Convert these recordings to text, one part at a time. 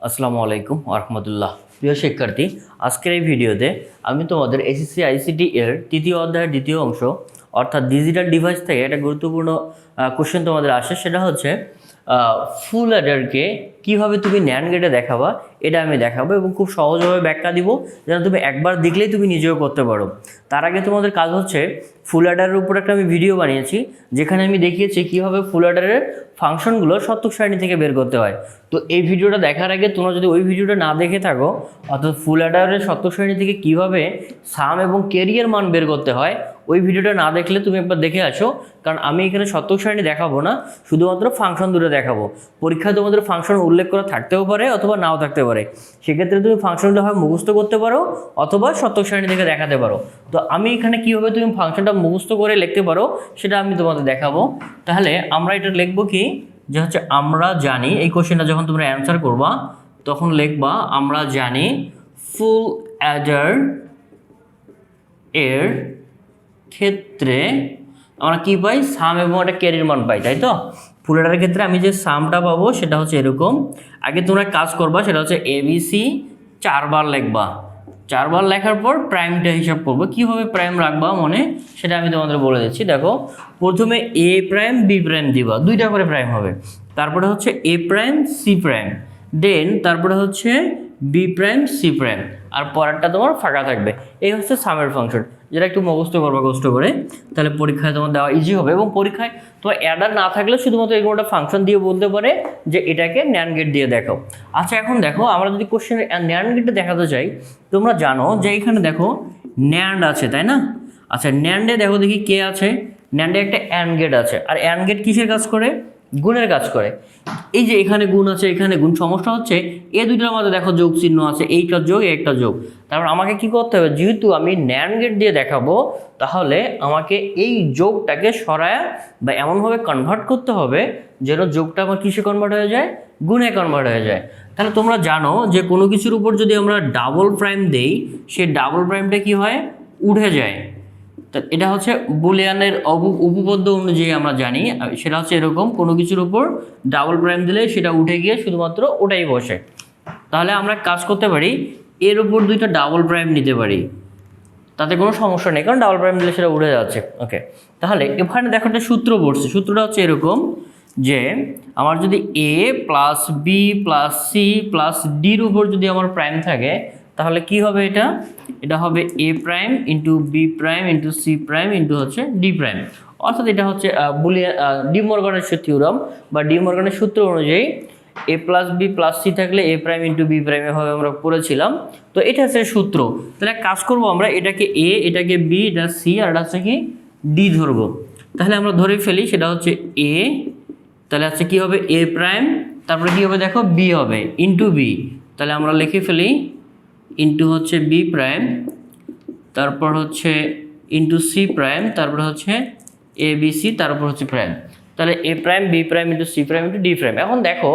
আসসালামু আলাইকুম ওয়া রাহমাতুল্লাহ। প্রিয় শিক্ষার্থী, আজকের এই ভিডিওতে আমি তোমাদের এসএসসি আইসিটি এর তৃতীয় অধ্যায়ের দ্বিতীয় অংশ অর্থাৎ ডিজিটাল ডিভাইস থেকে একটা গুরুত্বপূর্ণ কোশ্চেন তোমাদের আসে, সেটা হচ্ছে ফুল অ্যাডারকে কীভাবে তুমি ন্যান্ড গেটে দেখাবা, এটা আমি দেখাবো এবং খুব সহজভাবে ব্যাখ্যা দিব যেন তুমি একবার দেখলেই তুমি নিজেও করতে পারো। তার আগে তোমাদের কাজ হচ্ছে ফুল অ্যাডারের উপর একটা আমি ভিডিও বানিয়েছি যেখানে আমি দেখিয়েছি কীভাবে ফুল অ্যাডারের ফাংশনগুলো শর্তক সারণী থেকে বের করতে হয়। তো এই ভিডিওটা দেখার আগে তোমরা যদি ওই ভিডিওটা না দেখে থাকো, অর্থাৎ ফুল অ্যাডারের শর্তক সারণী থেকে কীভাবে সাম এবং ক্যারিয়ার মান বের করতে হয়, ওই ভিডিওটা না দেখলে তুমি একবার দেখে আসো। কারণ আমি এখানে শর্তক সারণী দেখাবো না, শুধুমাত্র ফাংশন দুটো দেখাবো। পরীক্ষায় তোমাদের ফাংশন উল্লেখ করা থাকতেও পারে অথবা নাও থাকতে পারে, সেক্ষেত্রে তুমি ফাংশনটা হয় মুখস্থ করতে পারো অথবা শর্তক সারণী থেকে দেখাতে পারো। তো আমি এখানে কীভাবে তুমি ফাংশনটা মুখস্থ করে লিখতে পারো সেটা আমি তোমাদের দেখাবো। তাহলে আমরা এটা লিখবো কি, যে হচ্ছে আমরা জানি, এই কোশ্চেনটা যখন তোমরা অ্যান্সার করবা তখন লিখবা আমরা জানি ফুল অ্যাডার এর ক্ষেত্রে আমরা কি পাই, সাম এবং একটা ক্যারির মান পাই, তাই তো? ফুল অ্যাডারের ক্ষেত্রে আমি যে সামটা পাবো সেটা হচ্ছে এরকম। আগে তোমরা কাজ করবা, সেটা হচ্ছে এবিসি 4 বার লিখবা। 4 বার লেখার পর প্রাইমটা হিসাব করবো, কীভাবে প্রাইম রাখবা মনে, সেটা আমি তোমাদের বলে দিচ্ছি। দেখো, প্রথমে এ প্রাইম বি প্রাইম দিবা, 2টা করে প্রাইম হবে। তারপরে হচ্ছে এ প্রাইম সি প্রাইম, দেন তারপরে হচ্ছে বি প্রাইম সি প্রাইম, আর পরেরটা তোমার ফাঁকা থাকবে। এই হচ্ছে সামের ফাংশন, যেটা একটু মুখস্থ করবা কষ্ট করে, তাহলে পরীক্ষায় তোমার দেওয়া ইজি হবে। এবং পরীক্ষায় তোমার অ্যাডার না থাকলে শুধুমাত্র এগুলোটা ফাংশন দিয়ে বলতে পারে যে এটাকে ন্যান্ড গেট দিয়ে দেখাও। আচ্ছা, এখন দেখো আমরা যদি কোশ্চেনে ন্যান্ড গেটে দেখাতে চাই, তোমরা জানো যে এখানে দেখো ন্যান্ড আছে, তাই না? আচ্ছা, ন্যান্ডে দেখো দেখি কে আছে, ন্যান্ডে একটা অ্যান্ড গেট আছে। আর অ্যান্ড গেট কিসের কাজ করে? গুণের কাজ করে। এই যে এখানে গুণ আছে, এখানে গুণ, সমস্যা হচ্ছে এ দুইটার মধ্যে দেখো যোগ চিহ্ন আছে, এইটা যোগ একটা যোগ। তারপর আমাকে কি করতে হবে, যেহেতু আমি ন্যান্ড গেট দিয়ে দেখাবো, তাহলে আমাকে এই যোগটাকে সরায়া বা এমনভাবে কনভার্ট করতে হবে যেন যোগটা আমার কিসে কনভার্ট হয়ে যায়, গুণে কনভার্ট হয়ে যায়। তাহলে তোমরা জানো যে কোনো কিছুর উপর যদি আমরা ডাবল প্রাইম দেই, সেই ডাবল প্রাইমটা কি হয়, উঠে যায়। তা এটা হচ্ছে বুলিয়ানের উপপাদ্য অনুযায়ী আমরা জানি, সেটা হচ্ছে এরকম, কোনো কিছুর উপর ডাবল প্রাইম দিলে সেটা উঠে গিয়ে শুধুমাত্র ওটাই বসে। তাহলে আমরা কাজ করতে পারি, এর উপর 2টা ডাবল প্রাইম নিতে পারি, তাতে কোনো সমস্যা নেই, কারণ ডাবল প্রাইম দিলে সেটা উঠে যাচ্ছে। ওকে, তাহলে এখানে দেখো একটা সূত্র পড়ছে, সূত্রটা হচ্ছে এরকম যে আমার যদি A plus B plus C plus ডির উপর যদি আমার প্রাইম থাকে, তাহলে কি হবে, এটা হবে A prime into B prime into C prime into হচ্ছে ডি প্রাইম। অর্থাৎ এটা হচ্ছে ডি মর্গানের থিওরাম বা ডি মর্গানের সূত্র অনুযায়ী A plus B plus C থাকলে A prime into B prime এভাবে আমরা পড়েছিলাম। তো এটা হচ্ছে সূত্র। তাহলে কাজ করবো আমরা, এটাকে এ, এটাকে বি, এটা সি, আর এটা হচ্ছে কি ডি ধরবো। তাহলে আমরা ধরে ফেলি, সেটা হচ্ছে এ, তাহলে হচ্ছে কি হবে এ প্রাইম, তারপরে কি হবে দেখো বি হবে ইন্টু বি, তাহলে আমরা লিখে ফেলি ইন্টু হচ্ছে বি প্রাইম, তারপর হচ্ছে ইন্টু সি প্রাইম, তারপর হচ্ছে এ বি সি, তারপর হচ্ছে প্রাইম। তাহলে A prime B prime into C prime into D prime. এখন দেখো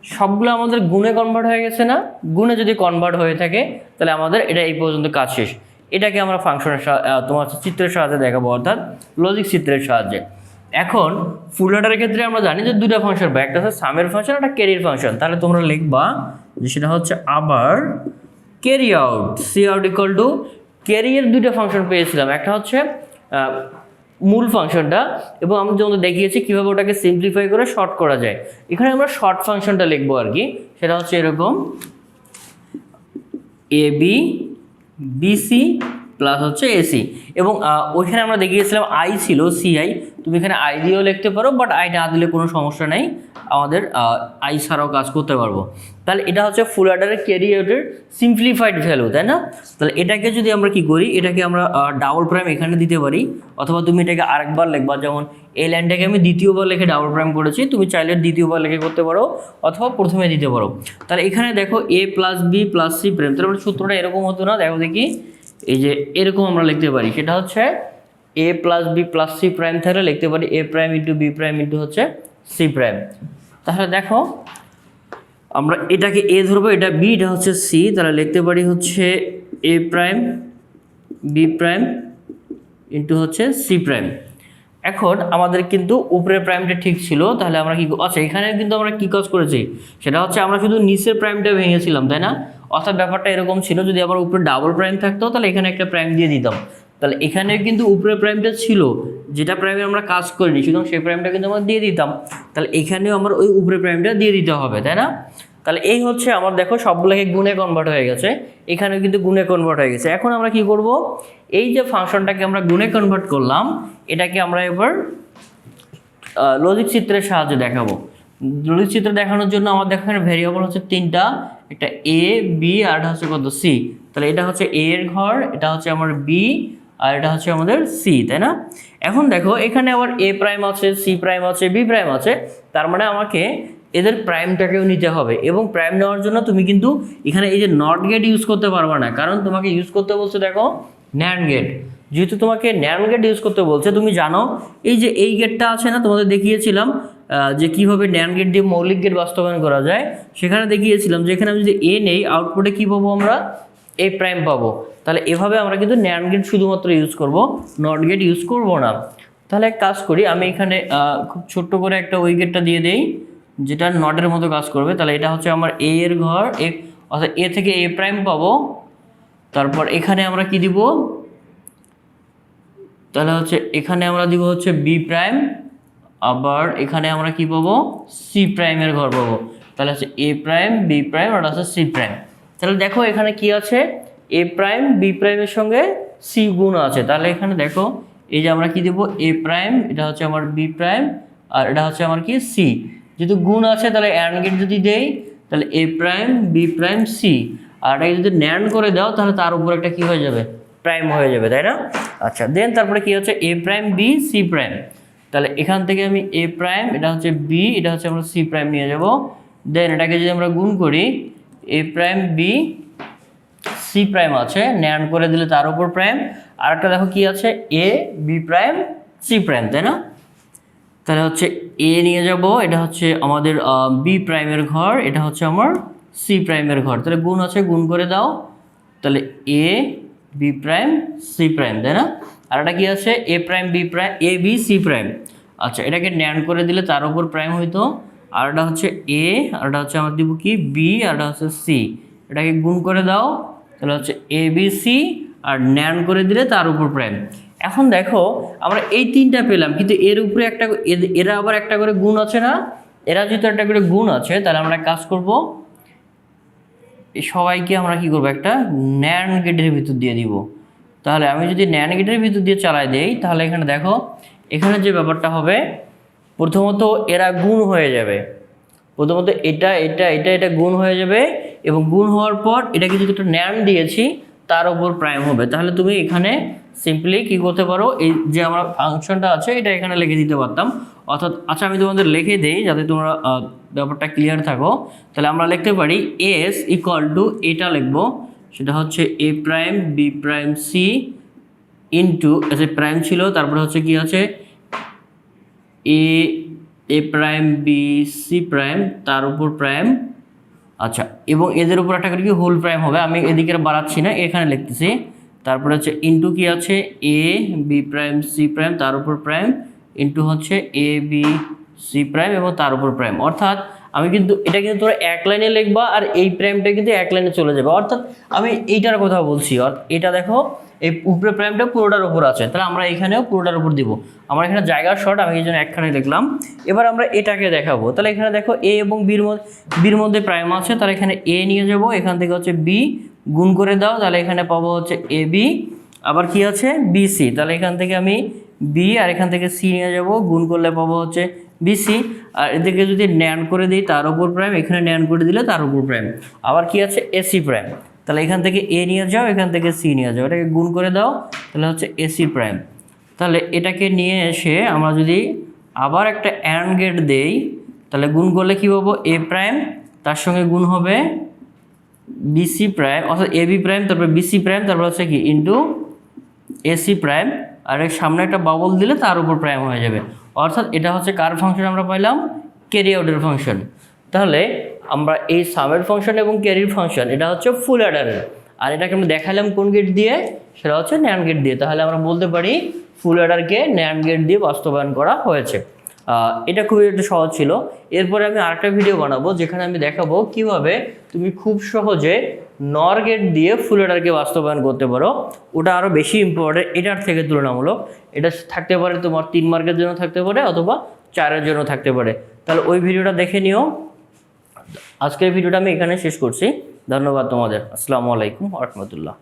সবগুলো আমাদের গুণে কনভার্ট হয়ে গেছে না? গুণে যদি কনভার্ট হয়ে থাকে তাহলে আমাদের এটা এই পর্যন্ত কাজ শেষ। এটাকে আমরা ফাংশনের তোমার চিত্রের সাহায্যে দেখাবো, অর্থাৎ লজিক চিত্রের সাহায্যে। এখন ফুল অ্যাডারের ক্ষেত্রে আমরা জানি যে 2টা ফাংশন পাই, একটা হচ্ছে সামের ফাংশন, একটা ক্যারির ফাংশন। তাহলে তোমরা লিখবা যে সেটা হচ্ছে আবার carry out, C out equal to ক্যারিয়ের 2টা ফাংশন পেয়েছিলাম, একটা হচ্ছে মূল ফাংশনটা, এবং আমি যেমন দেখিয়েছি কীভাবে ওটাকে সিম্পলিফাই করে শর্ট করা যায়। এখানে আমরা শর্ট ফাংশনটা লিখবো আর কি, সেটা হচ্ছে এরকম এ বি বিসি প্লাস হচ্ছে এসি, এবং ওইখানে আমরা দেখিয়েছিলাম আই ছিল সিআই, তুমি এখানে আই দিয়েও লিখতে পারো, বাট আই না দিলে কোনো সমস্যা নেই, আমাদের আই ছাড়াও কাজ করতে পারবো। তাহলে এটা হচ্ছে ফুল অ্যাডারের ক্যারি আউটের সিম্পলিফাইড ভ্যালু, তাই না? তাহলে এটাকে যদি আমরা কি করি, এটাকে আমরা ডাবল প্রাইম এখানে দিতে পারি, অথবা তুমি এটাকে আরেকবার লিখবা, যেমন এই লাইনটাকে আমি দ্বিতীয়বার লিখে ডাবল প্রাইম করেছি, তুমি চাইলে দ্বিতীয়বার লিখে করতে পারো অথবা প্রথমে দিতে পারো। তাহলে এখানে দেখো A plus B plus C prime, তাহলে সূত্রটা এরকম হতো না, দেখো দেখি এই যে এরকম আমরা লিখতে পারি, সেটা হচ্ছে A plus B plus C prime থাকলে লিখতে পারি A prime into B prime into হচ্ছে সি প্রাইম। তাহলে দেখো আমরা এটাকে এ ধরবো, এটা বি, এটা হচ্ছে সি, তাহলে লিখতে পারি হচ্ছে A prime B prime into হচ্ছে সি প্রাইম। এখন আমাদের কিন্তু উপরের প্রাইমটা ঠিক ছিল, তাহলে আমরা কি আচ্ছা এখানে কিন্তু আমরা কি কাজ করেছি সেটা হচ্ছে আমরা শুধু নিচের প্রাইমটা ভেঙেছিলাম, তাই না? অর্থাৎ ব্যাপারটা এরকম ছিল, যদি আমার উপরে ডাবল প্রাইম থাকতো তাহলে এখানে একটা প্রাইম দিয়ে দিতাম, তাহলে এখানে কিন্তু উপরের প্রাইমটা ছিল যেটা প্রাইমে আমরা কাজ করিনি, সুতরাং সেই প্রাইমটা কিন্তু আমরা দিয়ে দিতাম, তাহলে এখানেও আমার ওই উপরের প্রাইমটা দিয়ে দিতে হবে, তাই না? তাহলে এই হচ্ছে আমার দেখো সবগুলোকে গুণে কনভার্ট হয়ে গেছে, এখানেও কিন্তু গুণে কনভার্ট হয়ে গেছে। এখন আমরা কি করব, এই যে ফাংশনটাকে আমরা গুণে কনভার্ট করলাম এটাকে আমরা এবার লজিক চিত্রের সাহায্যে দেখাবো। লজিক চিত্র দেখানোর জন্য আমাদের এখানে ভেরিয়েবল হচ্ছে তিনটা, একটা এ বি আর এটা হচ্ছে কত সি, তাহলে এটা হচ্ছে এ এর ঘর, এটা হচ্ছে আমার বি আর এটা হচ্ছে আমাদের সি, তাই না? এখন দেখো এখানে আবার এ প্রাইম আছে, সি প্রাইম আছে, বি প্রাইম আছে, তার মানে আমাকে এদের প্রাইমটাকেও নিতে হবে, এবং প্রাইম নেওয়ার জন্য তুমি কিন্তু এখানে এই যে নট গেট ইউজ করতে পারবে না, কারণ তোমাকে ইউজ করতে বলছে দেখো ন্যান্ড গেট। যেহেতু তোমাকে ন্যান্ড গেট ইউজ করতে বলছে, তুমি জানো এই যে এই গেটটা আছে না, তোমাদের দেখিয়েছিলাম যে কীভাবে ন্যান্ড গেট দিয়ে মৌলিক গেট বাস্তবায়ন করা যায়, সেখানে দেখিয়েছিলাম যে এখানে আমি যদি এ নেই আউটপুটে কী পাবো আমরা এ প্রাইম পাবো, তাহলে এভাবে আমরা কিন্তু ন্যান্ড গেট শুধুমাত্র ইউজ করব, নট গেট ইউজ করব না। তাহলে এক কাজ করি, আমি এখানে খুব ছোট্ট করে একটা ওই গেটটা দিয়ে দেই যেটা নটের মতো কাজ করবে, তাহলে এটা হচ্ছে আমার এ এর ঘর, এ অর্থাৎ এ থেকে এ প্রাইম পাবো, তারপর এখানে আমরা কি দিব, তাহলে হচ্ছে এখানে আমরা দিব হচ্ছে বি প্রাইম, আবার এখানে আমরা কি পাবো সি প্রাইমের ঘর পাবো, তাহলে হচ্ছে এ প্রাইম বি প্রাইম আর আছে সি প্রাইম। তাহলে দেখো এখানে কি আছে, এ প্রাইম বি প্রাইমের সঙ্গে সি গুণ আছে, তাহলে এখানে দেখো এই যে আমরা কি দেব এ প্রাইম, এটা হচ্ছে আমার বি প্রাইম আর এটা হচ্ছে আমার কি সি, যেহেতু গুণ আছে তাহলে অ্যান্ড গেট যদি দেই তাহলে A prime B prime C, আর এটাকে যদি ন্যান্ড করে দাও তাহলে তার উপর একটা কি হয়ে যাবে প্রাইম হয়ে যাবে, তাই না? আচ্ছা দেন তারপরে কি হচ্ছে A prime B C prime, তাহলে এখান থেকে আমি এ প্রাইম এটা হচ্ছে বি এটা হচ্ছে আমরা সি প্রাইম নিয়ে যাব, দেন এটাকে যদি আমরা গুণ করি এ প্রাইম বি সি প্রাইম আছে, ন্যান্ড করে দিলে তার উপর প্রাইম, আর একটা দেখো কি আছে A B prime C prime, তাই না? তাহলে হচ্ছে এ নিয়ে যাব, এটা হচ্ছে আমাদের বি প্রাইমের ঘর, এটা হচ্ছে আমার সি প্রাইমের ঘর, তাহলে গুণ আছে গুণ করে দাও, তাহলে A B prime C prime, তাই না? আর এটা কি আছে A prime B prime A B C prime, আচ্ছা এটাকে ন্যান্ড করে দিলে তার উপর প্রাইম হইতো, আর এটা হচ্ছে এ আর এটা হচ্ছে আমার দিব কি বি আর এটা হচ্ছে সি, এটাকে গুণ করে দাও তাহলে হচ্ছে A B C R NAND করে দিলে তার উপর প্রাইম। এখন দেখো আমরা এই তিনটা পেলাম, কিন্তু এর উপরে একটা এরা আবার একটা করে গুণ আছে না, এরা যেহেতু একটা করে গুণ আছে তাহলে আমরা কাজ করব সবাইকে আমরা কি করব একটা ন্যান্ড গেটের ভিতর দিয়ে দিব। তাহলে আমি যদি ন্যান্ড গেটের ভিতর দিয়ে চালাই দেই তাহলে এখানে দেখো এখানে যে ব্যাপারটা হবে, প্রথমত এরা গুণ হয়ে যাবে, প্রথমত এটা এটা এটা এটা গুণ হয়ে যাবে, এবং গুণ হওয়ার পর এটাকে যদি একটা ন্যান্ড দিয়েছি তার উপর প্রাইম হবে, তাহলে তুমি এখানে সিম্পলি কি করতে পারো এই যে আমার ফাংশনটা আছে এটা এখানে লিখে দিতে পারতাম, অর্থাৎ আচ্ছা আমি তোমাদের লিখে দেই যাতে তোমরা ব্যাপারটা ক্লিয়ার থাকো। তাহলে আমরা লিখতে পারি এস ইকুয়াল টু এটা লিখবো, সেটা হচ্ছে A prime B prime C into এসে প্রাইম ছিল, তারপরে হচ্ছে কি আছে A prime B C prime তার উপর প্রাইম, আচ্ছা এবং এদের উপর একটা করে কি হোল প্রাইম হবে, আমি এদিকে বাড়াচ্ছি না এখানে লিখতেছি, তারপরে হচ্ছে ইন্টু কি আছে A B prime C prime তার উপর প্রাইম ইন্টু হচ্ছে এ বি সি প্রাইম এবং তার উপর প্রাইম, অর্থাৎ আমি কিন্তু এটা কিন্তু তোমরা এক লাইনে লিখবা আর এই প্রাইমটা কিন্তু এক লাইনে চলে যাবে, অর্থাৎ আমি এইটার কথা বলছি, এটা দেখো এই উপরে প্রাইমটা পুরোটার উপর আছে, তাহলে আমরা এখানেও পুরোটার উপর দিব, আমার এখানে জায়গার শর্ট আমি এই জন্য একখানে লিখলাম। এবার আমরা এটাকে দেখাবো, তাহলে এখানে দেখো এ এবং বির মধ্যে প্রাইম আছে, তাহলে এখানে এ নিয়ে যাব, এখান থেকে হচ্ছে বি গুণ করে দাও, তাহলে এখানে পাবো হচ্ছে এ বি, আবার কি আছে বি সি, তাহলে এখান থেকে আমি বি আর এখান থেকে সি নিয়ে যাব, গুণ করলে পাবো হচ্ছে বিসি, আর এদিকে যদি ন্যান্ড করে দিই তার উপর প্রাইম, এখানে ন্যান্ড করে দিলে তার উপর প্রাইম, আবার কি আছে এসি প্রাইম, তাহলে এখান থেকে এ নিয়ে যাও এখান থেকে সি নিয়ে যাও, এটাকে গুণ করে দাও তাহলে হচ্ছে এসি প্রাইম। তাহলে এটাকে নিয়ে এসে আমরা যদি আবার একটা অ্যান্ড গেট দেই তাহলে গুণ করলে কী পাবো এ প্রাইম তার সঙ্গে গুণ হবে বিসি প্রাইম, অর্থাৎ এ বি প্রাইম তারপর বিসি প্রাইম তারপর হচ্ছে কি ইন্টু এসি প্রাইম, আর এর সামনে একটা বাবল দিলে তার উপর প্রাইম হয়ে যাবে, অর্থাৎ এটা হচ্ছে কার ফাংশন আমরা পাইলাম ক্যারি আউটের ফাংশন। তাহলে আমরা এই সামের ফাংশন এবং ক্যারির ফাংশন এটা হচ্ছে ফুল অ্যাডারের, আর এটাকে আমরা দেখালাম কোন গেট দিয়ে, সেটা হচ্ছে ন্যান্ড গেট দিয়ে, তাহলে আমরা বলতে পারি ফুল অ্যাডারকে ন্যান্ড গেট দিয়ে বাস্তবায়ন করা হয়েছে। এটা খুবই একটা সহজ ছিল। এরপরে আমি আরেকটা ভিডিও বানাবো যেখানে আমি দেখাবো কিভাবে তুমি খুব সহজে নর গেট দিয়ে ফুল অ্যাডারকে বাস্তবায়ন করতে পারো। ওটা আরও বেশি ইম্পর্টেন্ট এটার থেকে তুলনামূলক। এটা থাকতে পারে তোমার 3 মার্কের জন্য থাকতে পারে অথবা 4-এর জন্য থাকতে পারে। তাহলে ওই ভিডিওটা দেখে নিও। আজকের ভিডিওটা আমি এখানে শেষ করছি। ধন্যবাদ তোমাদের। আসসালামু আলাইকুম ওয়া রাহমাতুল্লাহ।